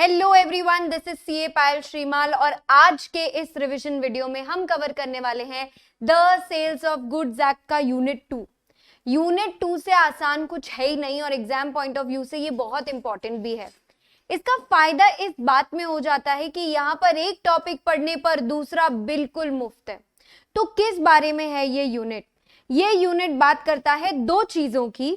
Hello everyone, this is CA Payal Shrimal और आज के इस रिवीजन वीडियो में हम कवर करने वाले हैं the sales of goods act का यूनिट 2। यूनिट 2 से आसान कुछ है ही नहीं और एग्जाम पॉइंट ऑफ व्यू से ये बहुत इंपॉर्टेंट भी है। इसका फायदा इस बात में हो जाता है कि यहाँ पर एक टॉपिक पढ़ने पर दूसरा बिल्कुल मुफ्त है। तो किस बारे में है ये यूनिट? ये यूनिट बात करता है दो चीजों की,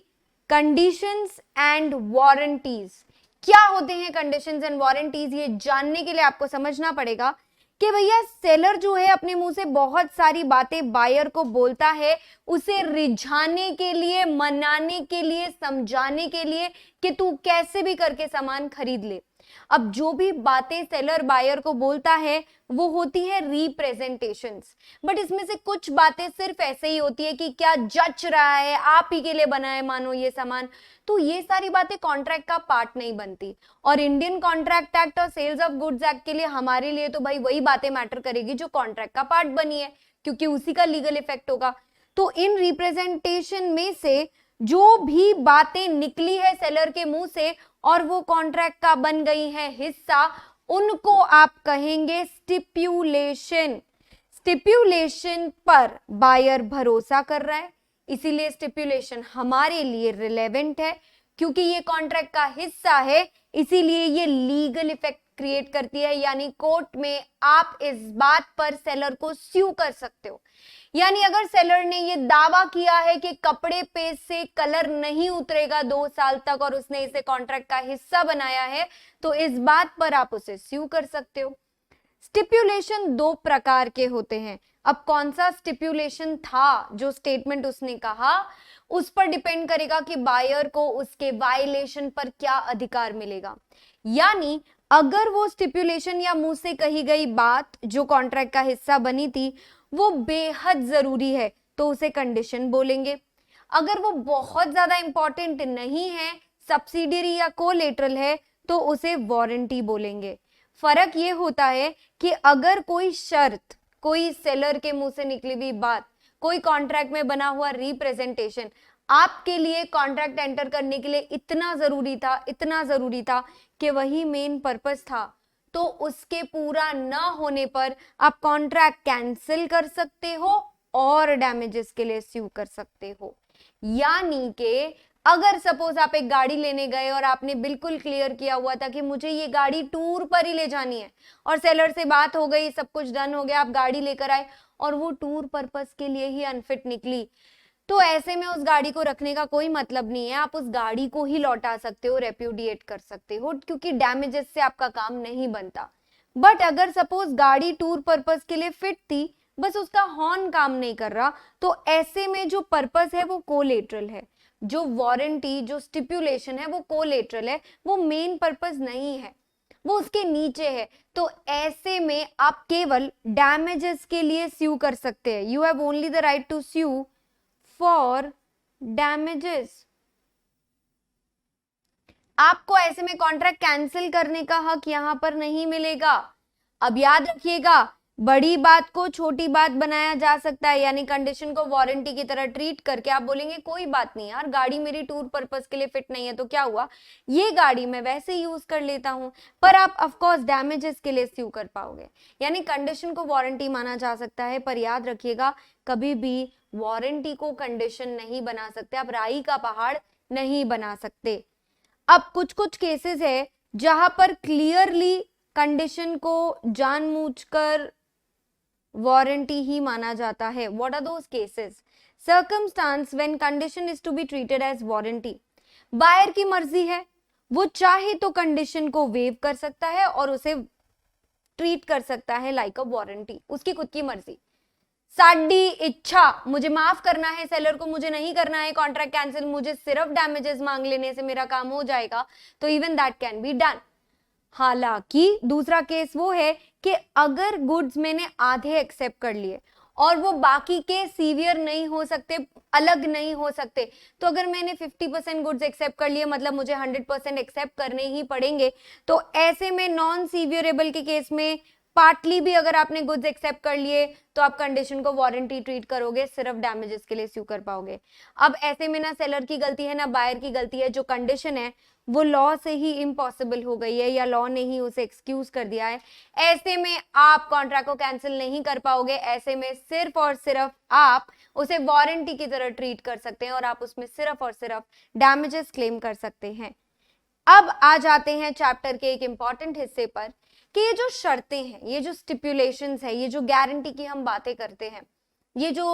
कंडीशंस एंड वारंटीज। क्या होते हैं कंडीशंस एंड वारंटीज, ये जानने के लिए आपको समझना पड़ेगा कि भैया सेलर जो है अपने मुंह से बहुत सारी बातें बायर को बोलता है, उसे रिझाने के लिए, मनाने के लिए, समझाने के लिए कि तू कैसे भी करके सामान खरीद ले। अब जो भी बातें सेलर बायर को बोलता है वो होती है रिप्रेजेंटेशंस, बट इसमें से कुछ बातें सिर्फ ऐसे ही होती है कि क्या जच रहा है, आप ही के लिए बना है मानो ये सामान। तो ये सारी बातें कॉन्ट्रैक्ट का पार्ट नहीं बनती। और इंडियन कॉन्ट्रैक्ट एक्ट और सेल्स ऑफ गुड्स एक्ट के लिए हमारे लिए तो भाई वही बातें मैटर करेगी जो कॉन्ट्रैक्ट का पार्ट बनी है, क्योंकि उसी का लीगल इफेक्ट होगा। तो इन रिप्रेजेंटेशन में से जो भी बातें निकली है सेलर के मुंह से और वो कॉन्ट्रैक्ट का बन गई है हिस्सा, उनको आप कहेंगे स्टिप्यूलेशन। स्टिप्यूलेशन पर बायर भरोसा कर रहा है, इसीलिए स्टिप्यूलेशन हमारे लिए रिलेवेंट है। क्योंकि ये कॉन्ट्रैक्ट का हिस्सा है, इसीलिए ये लीगल इफेक्ट क्रिएट करती है। यानी कोर्ट में आप इस बात पर सेलर को स्यू कर सकते हो। यानी अगर सेलर ने ये दावा किया है कि कपड़े पे से कलर नहीं उतरेगा 2 साल तक और उसने इसे कॉन्ट्रैक्ट का हिस्सा बनाया है, तो इस बात पर आप उसे स्यू कर सकते हो। स्टिप्यूलेशन 2 प्रकार के होते हैं। अब कौन सा स्टिप्यूलेशन था जो स्टेटमेंट उसने कहा, उस पर डिपेंड करेगा कि बायर को उसके वायलेशन पर क्या अधिकार मिलेगा। यानी अगर वो स्टिप्यूलेशन या मुंह से कही गई बात जो कॉन्ट्रैक्ट का हिस्सा बनी थी वो बेहद जरूरी है तो उसे कंडीशन बोलेंगे। अगर वो बहुत ज्यादा इंपॉर्टेंट नहीं है, सब्सिडियरी या कोलेटरल है, तो उसे वारंटी बोलेंगे। फर्क ये होता है कि अगर कोई शर्त, कोई सेलर के मुंह से निकली हुई बात, कोई कॉन्ट्रैक्ट में बना हुआ रिप्रेजेंटेशन आपके लिए कॉन्ट्रैक्ट एंटर करने के लिए इतना जरूरी था कि वही मेन पर्पस था, तो उसके पूरा ना होने पर आप कॉन्ट्रैक्ट कैंसिल कर सकते हो और डैमेजेस के लिए स्यू कर सकते हो। यानी कि अगर सपोज आप एक गाड़ी लेने गए और आपने बिल्कुल क्लियर किया हुआ था कि मुझे ये गाड़ी टूर पर ही ले जानी है और सेलर से बात हो गई, सब कुछ डन हो गया, आप गाड़ी लेकर आए और वो टूर पर्पस के लिए ही अनफिट निकली, तो ऐसे में उस गाड़ी को रखने का कोई मतलब नहीं है। आप उस गाड़ी को ही लौटा सकते हो, रेप्यूडिएट कर सकते हो, क्योंकि डैमेजेस से आपका काम नहीं बनता। बट अगर सपोज गाड़ी टूर पर्पस के लिए फिट थी, बस उसका हॉर्न काम नहीं कर रहा, तो ऐसे में जो पर्पस है वो कोलेटरल है। जो वारंटी, जो स्टिप्यूलेशन है वो कोलेटरल है, वो मेन पर्पस नहीं है, वो उसके नीचे है। तो ऐसे में आप केवल डैमेजेस के लिए स्यू कर सकते हैं। You have only the right to sue for damages. आपको ऐसे में कॉन्ट्रैक्ट कैंसिल करने का हक यहां पर नहीं मिलेगा। अब याद रखिएगा, बड़ी बात को छोटी बात बनाया जा सकता है, यानी कंडीशन को वारंटी की तरह ट्रीट करके आप बोलेंगे कोई बात नहीं यार, गाड़ी मेरी टूर पर्पस के लिए फिट नहीं है तो क्या हुआ, ये गाड़ी मैं वैसे यूज कर लेता हूं, पर आप ऑफकोर्स डैमेजेस के लिए स्यू कर पाओगे। यानी कंडीशन को वारंटी माना जा सकता है, पर याद रखिएगा कभी भी वारंटी को कंडीशन नहीं बना सकते, आप राई का पहाड़ नहीं बना सकते। अब कुछ कुछ केसेस है जहां पर क्लियरली कंडीशन को जानबूझकर वारंटी ही माना जाता है। What are those cases? Circumstances when condition is to be treated as warranty. Buyer की मर्जी है, वो चाहे तो कंडीशन को वेव कर सकता है और उसे ट्रीट कर सकता है लाइक अ वारंटी, उसकी खुद की मर्जी। साडी इच्छा, मुझे माफ करना है सेलर को, मुझे नहीं करना है कॉन्ट्रैक्ट कैंसिल, मुझे सिर्फ डैमेजेस मांग लेने से मेरा काम हो जाएगा, तो even that can be done. हालांकि दूसरा केस वो है कि अगर गुड्स मैंने आधे एक्सेप्ट कर लिए और वो बाकी के सीवियर नहीं हो सकते, अलग नहीं हो सकते, तो अगर मैंने 50% गुड्स एक्सेप्ट कर लिए मतलब मुझे 100% एक्सेप्ट करने ही पड़ेंगे। तो ऐसे में नॉन सीवियरेबल के केस में पार्टली भी अगर आपने गुड्स एक्सेप्ट कर लिए तो आप कंडीशन को वारंटी ट्रीट करोगे, सिर्फ डैमेजेस के लिए स्यू कर पाओगे। अब ऐसे में ना सेलर की गलती है ना बायर की गलती है, जो कंडीशन है वो लॉ से ही इम्पॉसिबल हो गई है या लॉ ने ही उसे एक्सक्यूज कर दिया है, ऐसे में आप कॉन्ट्रैक्ट को कैंसिल नहीं कर पाओगे। ऐसे में सिर्फ और सिर्फ आप उसे वारंटी की तरह ट्रीट कर सकते हैं और आप उसमें सिर्फ और सिर्फ डैमेजेस क्लेम कर सकते हैं। अब आ जाते हैं चैप्टर के एक इंपॉर्टेंट हिस्से पर कि ये जो शर्तें हैं, ये जो स्टिपुलेशंस है, ये जो गारंटी की हम बातें करते हैं, ये जो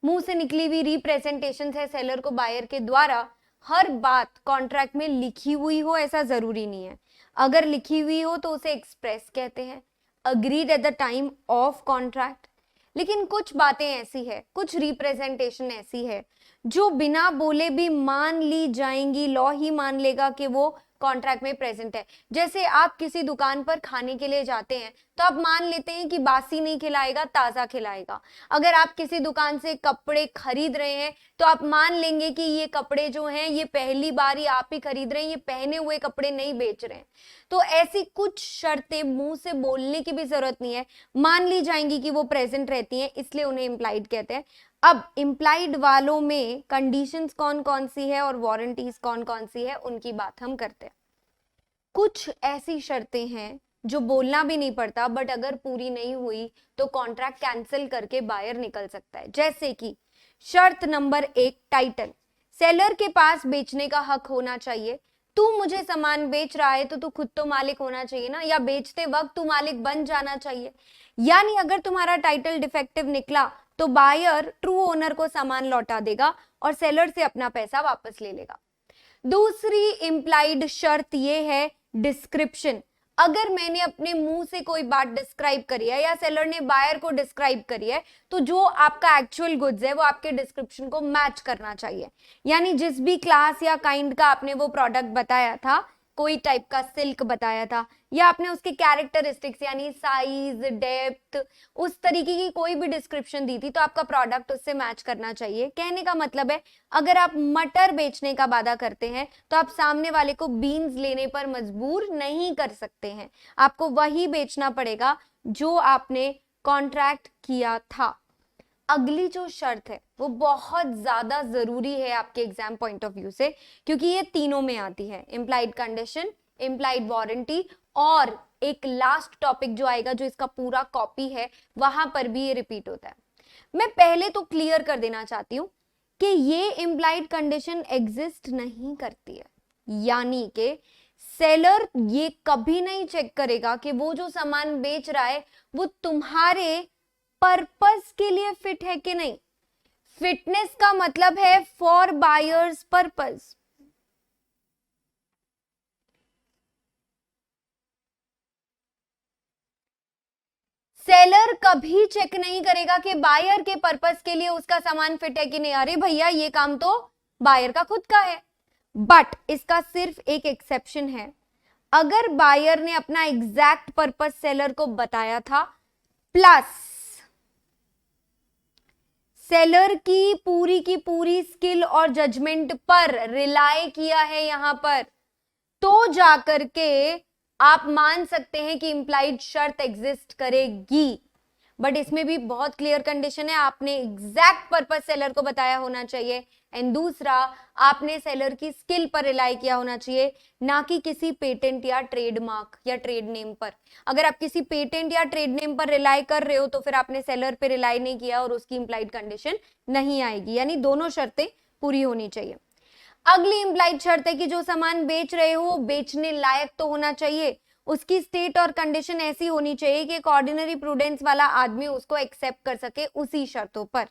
मुंह से निकली हुई रिप्रेजेंटेशंस है सेलर को बायर के द्वारा, हर बात कॉन्ट्रैक्ट में लिखी हुई हो ऐसा जरूरी नहीं है। अगर लिखी हुई हो तो उसे एक्सप्रेस कहते हैं, agreed at the time of contract. लेकिन कुछ बातें ऐसी है, कुछ रिप्रेजेंटेशन ऐसी है जो बिना बोले भी मान ली जाएंगी, लॉ ही मान लेगा कि वो कॉन्ट्रैक्ट में प्रेजेंट है। जैसे आप किसी दुकान पर खाने के लिए जाते हैं तो आप मान लेते हैं कि बासी नहीं खिलाएगा, ताजा खिलाएगा। अगर आप किसी दुकान से कपड़े खरीद रहे हैं तो आप मान लेंगे कि ये कपड़े जो हैं ये पहली बार ही आप ही खरीद रहे हैं, ये पहने हुए कपड़े नहीं बेच रहे हैं। तो ऐसी कुछ शर्तें मुंह से बोलने की भी जरूरत नहीं है, मान ली जाएंगी कि वो प्रेजेंट रहती हैं, इसलिए उन्हें इम्प्लाइड कहते हैं। अब इम्प्लाइड वालों में कंडीशंस कौन कौन सी है और वारंटीज कौन कौन सी है, उनकी बात हम करते हैं। कुछ ऐसी शर्तें हैं जो बोलना भी नहीं पड़ता, बट अगर पूरी नहीं हुई तो कॉन्ट्रैक्ट कैंसिल करके बायर निकल सकता है। जैसे कि शर्त नंबर 1, टाइटल। सेलर के पास बेचने का हक होना चाहिए। तू मुझे सामान बेच रहा है तो तू खुद तो मालिक होना चाहिए ना, या बेचते वक्त तू मालिक बन जाना चाहिए। यानी अगर तुम्हारा टाइटल डिफेक्टिव निकला तो बायर ट्रू ओनर को सामान लौटा देगा और सेलर से अपना पैसा वापस ले लेगा। दूसरी इंप्लाइड शर्त ये है डिस्क्रिप्शन। अगर मैंने अपने मुंह से कोई बात डिस्क्राइब करी है या सेलर ने बायर को डिस्क्राइब करी है तो जो आपका एक्चुअल गुड्स है वो आपके डिस्क्रिप्शन को मैच करना चाहिए। यानी जिस भी क्लास या काइंड का आपने वो प्रोडक्ट बताया था, कोई टाइप का सिल्क बताया था, या आपने उसके कैरेक्टरिस्टिक्स यानी साइज, डेप्थ, उस तरीके की कोई भी डिस्क्रिप्शन दी थी तो आपका प्रोडक्ट उससे मैच करना चाहिए। कहने का मतलब है अगर आप मटर बेचने का वादा करते हैं तो आप सामने वाले को बीन्स लेने पर मजबूर नहीं कर सकते हैं, आपको वही बेचना पड़ेगा जो आपने कॉन्ट्रैक्ट किया था। अगली जो शर्त है वो बहुत ज्यादा जरूरी है आपके एग्जाम पॉइंट ऑफ व्यू से, क्योंकि ये तीनों में आती है, इम्प्लाइड कंडीशन, इम्प्लाइड वारंटी, और एक लास्ट टॉपिक जो आएगा जो इसका पूरा कॉपी है वहां पर भी ये रिपीट होता है। मैं पहले तो क्लियर कर देना चाहती हूं कि ये इम्प्लाइड कंडीशन एग्जिस्ट नहीं करती है, यानी कि सेलर ये कभी नहीं चेक करेगा कि वो जो सामान बेच रहा है वो तुम्हारे पर्पस के लिए फिट है कि नहीं। फिटनेस का मतलब है फॉर बायर्स पर्पस। सेलर कभी चेक नहीं करेगा कि बायर के पर्पस के लिए उसका सामान फिट है कि नहीं। अरे भैया ये काम तो बायर का खुद का है। बट इसका सिर्फ एक एक्सेप्शन है, अगर बायर ने अपना एग्जैक्ट पर्पस सेलर को बताया था प्लस सेलर की पूरी स्किल और जजमेंट पर रिलाय किया है यहां पर, तो जाकर के आप मान सकते हैं कि इंप्लाइड शर्त एग्जिस्ट करेगी। बट इसमें भी बहुत क्लियर कंडीशन है, आपने एग्जैक्ट पर्पस सेलर को बताया होना चाहिए, एंड दूसरा आपने सेलर की स्किल पर रिलाई किया होना चाहिए, ना कि किसी पेटेंट या ट्रेडमार्क या ट्रेड नेम पर। अगर आप किसी पेटेंट या ट्रेड नेम पर रिलाई कर रहे हो तो फिर आपने सेलर पे रिलाई नहीं किया और उसकी इंप्लाइड कंडीशन नहीं आएगी। यानी दोनों शर्तें पूरी होनी चाहिए। अगली इंप्लाइड शर्त है कि जो सामान बेच रहे हो बेचने लायक तो होना चाहिए, उसकी स्टेट और कंडीशन ऐसी होनी चाहिए कि एक ऑर्डिनरी प्रूडेंस वाला आदमी उसको एक्सेप्ट कर सके उसी शर्तों पर।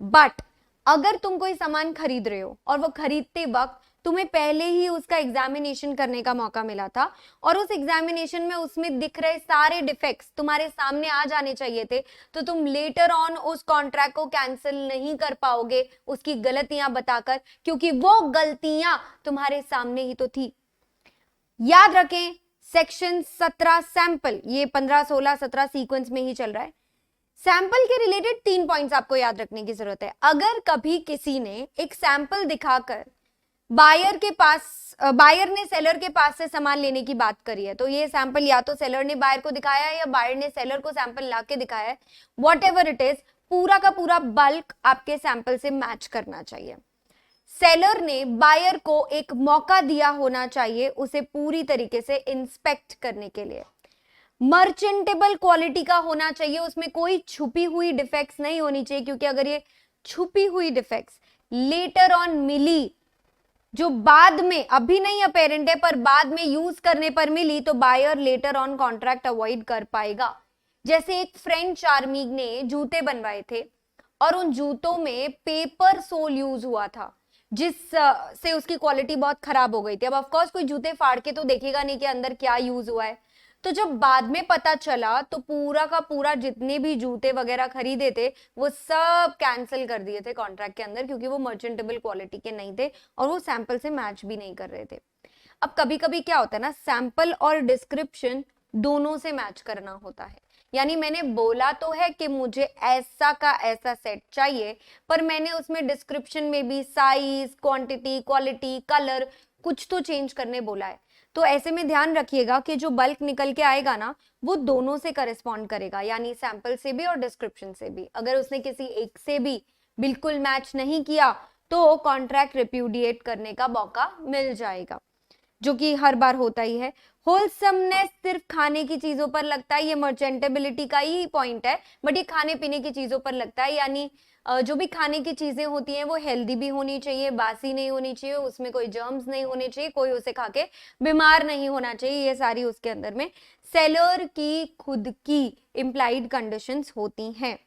बट अगर तुम कोई सामान खरीद रहे हो और वो खरीदते वक्त तुम्हें पहले ही उसका एग्जामिनेशन करने का मौका मिला था और उस एग्जामिनेशन में उसमें दिख रहे सारे डिफेक्ट्स तुम्हारे सामने आ जाने चाहिए थे, तो तुम लेटर ऑन उस कॉन्ट्रैक्ट को कैंसिल नहीं कर पाओगे उसकी गलतियां बताकर, क्योंकि वो गलतियां तुम्हारे सामने ही तो थी। याद रखें सेक्शन 17 सैंपल, ये 15, 16, 17 सीक्वेंस में ही चल रहा है। सैंपल के रिलेटेड 3 पॉइंट्स आपको याद रखने की जरूरत है। अगर कभी किसी ने एक सैंपल दिखाकर बायर ने सेलर के पास से सामान लेने की बात करी है, तो ये सैंपल या तो सेलर ने बायर को दिखाया है या बायर ने सेलर को सैंपल लाके दिखाया है, व्हाटएवर इट इज, पूरा का पूरा बल्क आपके सैंपल से मैच करना चाहिए। सेलर ने बायर को एक मौका दिया होना चाहिए उसे पूरी तरीके से इंस्पेक्ट करने के लिए। मर्चेंटेबल क्वालिटी का होना चाहिए, उसमें कोई छुपी हुई डिफेक्ट्स नहीं होनी चाहिए, क्योंकि अगर ये छुपी हुई डिफेक्ट्स लेटर ऑन मिली, जो बाद में अभी नहीं अपेरेंट है पर बाद में यूज करने पर मिली, तो buyer later on contract avoid कर पाएगा। जैसे एक फ्रेंच आर्मी ने जूते बनवाए थे और उन जूतों में पेपर सोल यूज हुआ था, जिस से उसकी क्वालिटी बहुत खराब हो गई थी। अब ऑफ कोर्स कोई जूते फाड़ के तो देखेगा नहीं कि अंदर क्या यूज हुआ है, तो जब बाद में पता चला तो पूरा का पूरा जितने भी जूते वगैरह खरीदे थे वो सब कैंसिल कर दिए थे कॉन्ट्रैक्ट के अंदर, क्योंकि वो मर्चेंटेबल क्वालिटी के नहीं थे और वो सैंपल से मैच भी नहीं कर रहे थे। अब कभी कभी क्या होता है ना, सैंपल और डिस्क्रिप्शन दोनों से मैच करना होता है। यानी मैंने बोला तो है कि मुझे ऐसा का ऐसा सेट चाहिए, पर मैंने उसमें डिस्क्रिप्शन में भी साइज, क्वांटिटी, क्वालिटी, कलर कुछ तो चेंज करने बोला है। तो ऐसे में ध्यान रखिएगा कि जो बल्क निकल के आएगा ना, वो दोनों से करेस्पॉन्ड करेगा, यानी सैंपल से भी और डिस्क्रिप्शन से भी। अगर उसने किसी एक से भी बिल्कुल मैच नहीं किया तो कॉन्ट्रैक्ट रिप्यूडिएट करने का मौका मिल जाएगा, जो कि हर बार होता ही है। होलसमनेस सिर्फ खाने की चीजों पर लगता है, ये मर्चेंटेबिलिटी का ही पॉइंट है, बट ये खाने पीने की चीजों पर लगता है। यानी जो भी खाने की चीजें होती हैं वो हेल्दी भी होनी चाहिए, बासी नहीं होनी चाहिए, उसमें कोई जर्म्स नहीं होने चाहिए, कोई उसे खा के बीमार नहीं होना चाहिए, ये सारी उसके अंदर में सेलर की खुद की इंप्लाइड कंडीशंस होती हैं।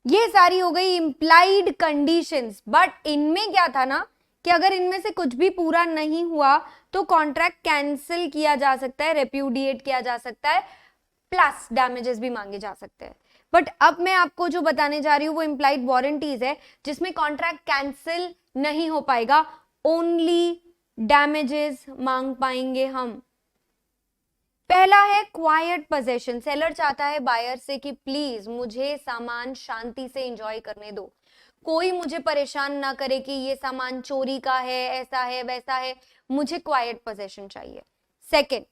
ये सारी हो गई इंप्लाइड कंडीशंस, बट इनमें क्या था ना कि अगर इनमें से कुछ भी पूरा नहीं हुआ तो कॉन्ट्रैक्ट कैंसिल किया जा सकता है, रेप्यूडिएट किया जा सकता है, प्लस डैमेजेस भी मांगे जा सकते हैं। बट अब मैं आपको जो बताने जा रही हूं वो इंप्लाइड वारंटीज है, जिसमें कॉन्ट्रैक्ट कैंसिल नहीं हो पाएगा, ओनली डैमेजेस मांग पाएंगे हम। पहला है क्वाइट पोजेशन। सेलर चाहता है बायर से कि प्लीज मुझे सामान शांति से एंजॉय करने दो, कोई मुझे परेशान ना करे कि ये सामान चोरी का है, ऐसा है वैसा है, मुझे क्वाइट पोजेशन चाहिए। सेकंड,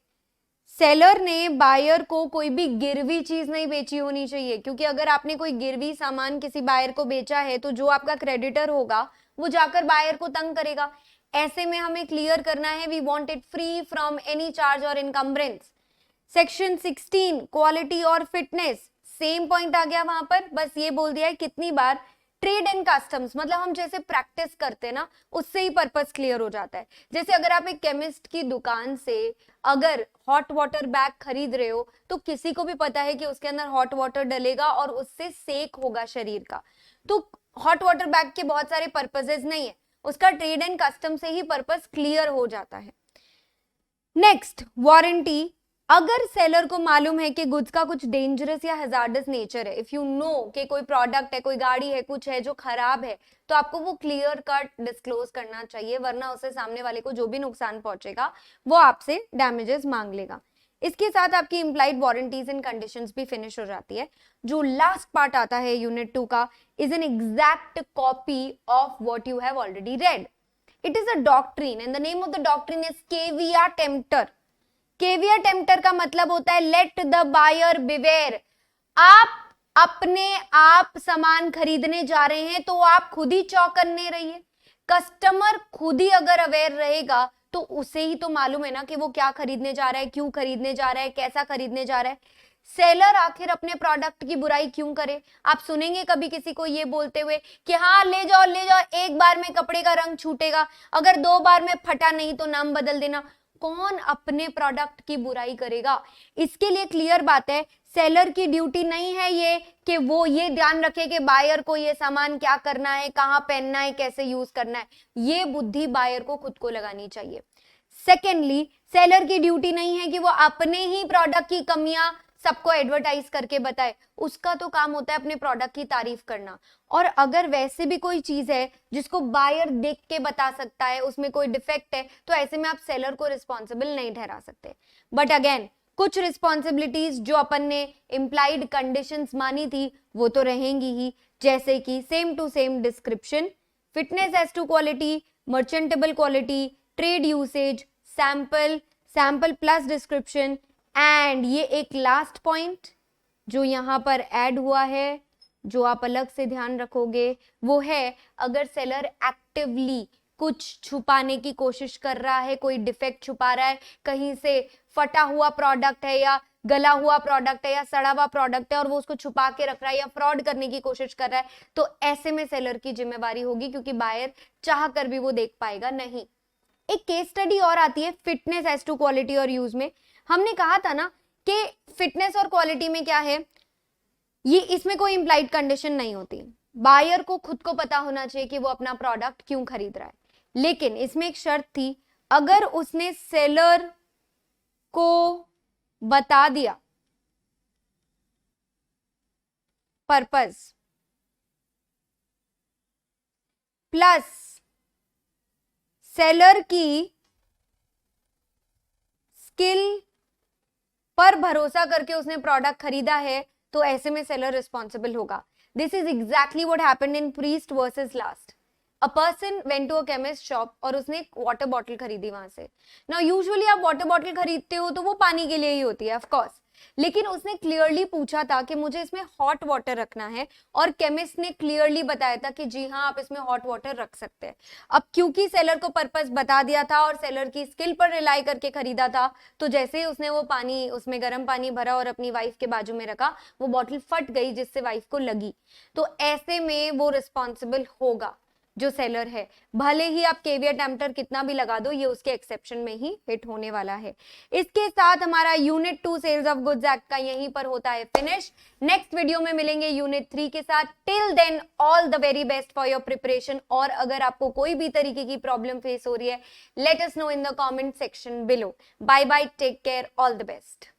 सेलर ने बायर को कोई भी गिरवी चीज नहीं बेची होनी चाहिए, क्योंकि अगर आपने कोई गिरवी सामान किसी बायर को बेचा है तो जो आपका क्रेडिटर होगा वो जाकर बायर को तंग करेगा। ऐसे में हमें क्लियर करना है, we want it free from any charge और इनकम्बरेंस। सेक्शन 16 क्वालिटी और फिटनेस, सेम पॉइंट आ गया वहां पर, बस ये बोल दिया है कितनी बार, ट्रेड एंड कस्टम्स, मतलब हम जैसे प्रैक्टिस करते हैं ना उससे ही पर्पस क्लियर हो जाता है। जैसे अगर आप एक केमिस्ट की दुकान से अगर हॉट वाटर बैग खरीद रहे हो तो किसी को भी पता है कि उसके अंदर हॉट वाटर डलेगा और उससे सेक होगा शरीर का, तो हॉट वाटर बैग के बहुत सारे पर्पसेस नहीं है, उसका ट्रेड एंड कस्टम से ही पर्पस क्लियर हो जाता है। Next, warranty. अगर सेलर को मालूम है कि गुड्स का कुछ डेंजरस या हैजार्डस नेचर है, इफ यू नो कि कोई प्रोडक्ट है, कोई गाड़ी है, कुछ है जो खराब है, तो आपको वो क्लियर कट डिस्क्लोज करना चाहिए, वरना उसे सामने वाले को जो भी नुकसान पहुंचेगा वो आपसे डैमेजेस मांग लेगा। इसके साथ आपकी इंप्लाइड वारंटीज एंड कंडीशंस भी फिनिश हो जाती है। जो लास्ट पार्ट आता है यूनिट 2 का is an exact copy of what you have already red. It is a doctrine and the name of the doctrine is caviar tempter. Caviar tempter का मतलब होता है लेट द बायर बिवेयर। आप अपने आप सामान खरीदने जा रहे हैं तो आप खुद ही चौकन्ने रहिए। कस्टमर खुद ही अगर अवेयर रहेगा तो उसे ही तो मालूम है ना कि वो क्या खरीदने जा रहा है, क्यों खरीदने जा रहा है, कैसा खरीदने जा रहा है। सेलर आखिर अपने प्रोडक्ट की बुराई क्यों करे? आप सुनेंगे कभी किसी को ये बोलते हुए कि हाँ ले जाओ, एक बार में कपड़े का रंग छूटेगा, अगर 2 बार में फटा नहीं तो नाम बदल देना। कौन अपने प्रोडक्ट की बुराई करेगा? इसके लिए क्लियर बात है, सेलर की ड्यूटी नहीं है ये कि वो ये ध्यान रखे कि बायर को ये सामान क्या करना है, कहां पहनना है, कैसे यूज करना है, ये बुद्धि बायर को खुद को लगानी चाहिए। सेकेंडली, सेलर की ड्यूटी नहीं है कि वो अपने ही प्रोडक्ट की कमियां सबको एडवर्टाइज करके बताए, उसका तो काम होता है अपने प्रोडक्ट की तारीफ करना। और अगर वैसे भी कोई चीज है जिसको बायर देख के बता सकता है, उसमें कोई डिफेक्ट है, तो ऐसे में आप सेलर को रिस्पॉन्सिबल नहीं ठहरा सकते। बट अगेन कुछ रिस्पॉन्सिबिलिटीज जो अपन ने इंप्लाइड कंडीशंस मानी थी वो तो रहेंगी ही, जैसे कि same to same description, fitness as to quality, merchantable quality, trade usage, sample, sample plus description, and ये एक लास्ट पॉइंट जो यहां पर ऐड हुआ है, जो आप अलग से ध्यान रखोगे, वो है अगर सेलर एक्टिवली कुछ छुपाने की कोशिश कर रहा है, कोई डिफेक्ट छुपा रहा है, कहीं से फटा हुआ प्रोडक्ट है या गला हुआ प्रोडक्ट है या सड़ा हुआ प्रोडक्ट है और वो उसको छुपा के रख रहा है या फ्रॉड करने की कोशिश कर रहा है, तो ऐसे में सेलर की जिम्मेवारी होगी, क्योंकि बायर चाह कर भी वो देख पाएगा नहीं। एक केस स्टडी और आती है फिटनेस एज टू क्वालिटी और यूज में। हमने कहा था ना कि फिटनेस और क्वालिटी में क्या है, ये इसमें कोई इंप्लाइड कंडीशन नहीं होती। बायर को खुद को पता होना चाहिए कि वो अपना प्रोडक्ट क्यों खरीद रहा है, लेकिन इसमें एक शर्त थी, अगर उसने सेलर को बता दिया पर्पस प्लस सेलर की स्किल पर भरोसा करके उसने प्रोडक्ट खरीदा है, तो ऐसे में सेलर रिस्पॉन्सिबल होगा। This is exactly what happened in Priest versus Last. A person went to a chemist shop और उसने एक वाटर बॉटल खरीदी वहां से। नाउ यूजुअली आप वाटर बॉटल खरीदते हो तो वो पानी के लिए ही होती है ऑफ कोर्स, लेकिन उसने क्लियरली पूछा था कि मुझे इसमें हॉट वाटर रखना है, और केमिस्ट ने क्लियरली बताया था कि जी हाँ आप इसमें हॉट वाटर रख सकते हैं। अब क्योंकि सेलर को पर्पस बता दिया था और सेलर की स्किल पर रिलाई करके खरीदा था, तो जैसे ही उसने वो पानी, उसमें गर्म पानी भरा और अपनी वाइफ के बाजू में रखा, वो बॉटल फट गई जिससे वाइफ को लगी। तो ऐसे में वो रिस्पॉन्सिबल होगा जो सेलर है, भले ही आप केवियर टेम्पटर कितना भी लगा दो, ये उसके एक्सेप्शन में ही हिट होने वाला है। इसके साथ हमारा unit 2 sales of goods act का यहीं पर होता है फिनिश। नेक्स्ट वीडियो में मिलेंगे यूनिट 3 के साथ। Till then all the very best for your preparation. और अगर आपको कोई भी तरीके की प्रॉब्लम फेस हो रही है, let us know in the comment section below. Bye bye, take care, all the best.